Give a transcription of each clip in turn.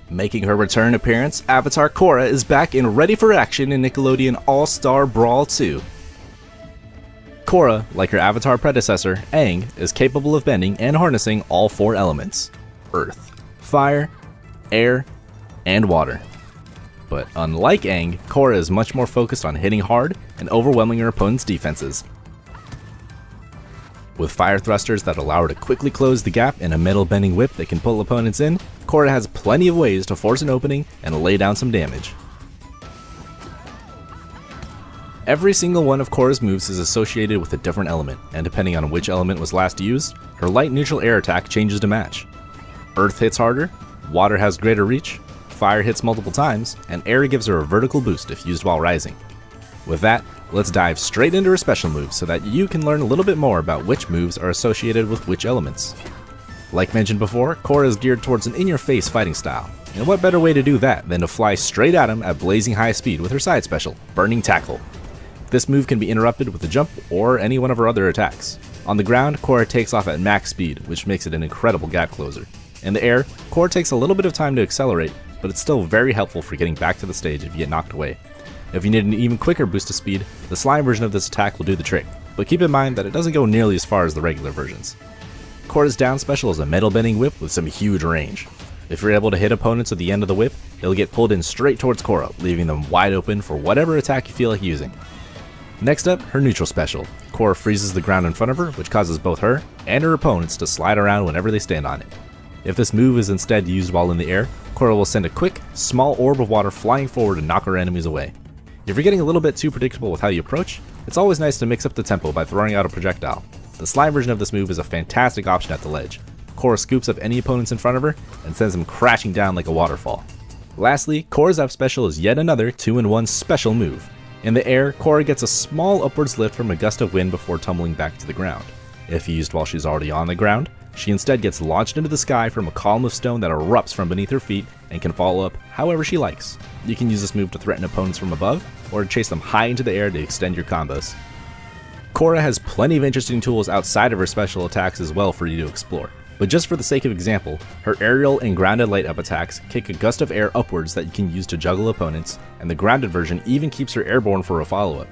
Making her return appearance, Avatar Korra is back and ready for action in Nickelodeon All-Star Brawl 2. Korra, like her Avatar predecessor, Aang, is capable of bending and harnessing all four elements: Earth, Fire, Air, and Water. But unlike Aang, Korra is much more focused on hitting hard and overwhelming her opponent's defenses. With fire thrusters that allow her to quickly close the gap and a metal bending whip that can pull opponents in, Korra has plenty of ways to force an opening and lay down some damage. Every single one of Korra's moves is associated with a different element, and depending on which element was last used, her light neutral air attack changes to match. Earth hits harder, water has greater reach, fire hits multiple times, and air gives her a vertical boost if used while rising. With that, let's dive straight into her special moves so that you can learn a little bit more about which moves are associated with which elements. Like mentioned before, Korra is geared towards an in-your-face fighting style, and what better way to do that than to fly straight at him at blazing high speed with her side special, Burning Tackle. This move can be interrupted with a jump or any one of her other attacks. On the ground, Korra takes off at max speed, which makes it an incredible gap closer. In the air, Korra takes a little bit of time to accelerate, but it's still very helpful for getting back to the stage if you get knocked away. If you need an even quicker boost of speed, the slime version of this attack will do the trick, but keep in mind that it doesn't go nearly as far as the regular versions. Korra's down special is a metal bending whip with some huge range. If you're able to hit opponents at the end of the whip, they'll get pulled in straight towards Korra, leaving them wide open for whatever attack you feel like using. Next up, her neutral special. Korra freezes the ground in front of her, which causes both her and her opponents to slide around whenever they stand on it. If this move is instead used while in the air, Korra will send a quick, small orb of water flying forward and knock her enemies away. If you're getting a little bit too predictable with how you approach, it's always nice to mix up the tempo by throwing out a projectile. The slime version of this move is a fantastic option at the ledge. Korra scoops up any opponents in front of her and sends them crashing down like a waterfall. Lastly, Korra's up special is yet another 2-in-1 special move. In the air, Korra gets a small upwards lift from a gust of wind before tumbling back to the ground. If used while she's already on the ground, she instead gets launched into the sky from a column of stone that erupts from beneath her feet and can follow up however she likes. You can use this move to threaten opponents from above, or to chase them high into the air to extend your combos. Korra has plenty of interesting tools outside of her special attacks as well for you to explore, but just for the sake of example, her aerial and grounded light up attacks kick a gust of air upwards that you can use to juggle opponents, and the grounded version even keeps her airborne for a follow-up.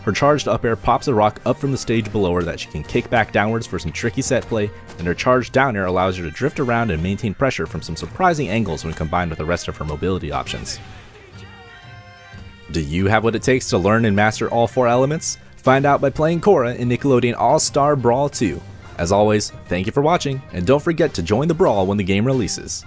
Her charged up air pops a rock up from the stage below her that she can kick back downwards for some tricky set play, and her charged down air allows her to drift around and maintain pressure from some surprising angles when combined with the rest of her mobility options. Do you have what it takes to learn and master all four elements? Find out by playing Korra in Nickelodeon All-Star Brawl 2. As always, thank you for watching, and don't forget to join the brawl when the game releases.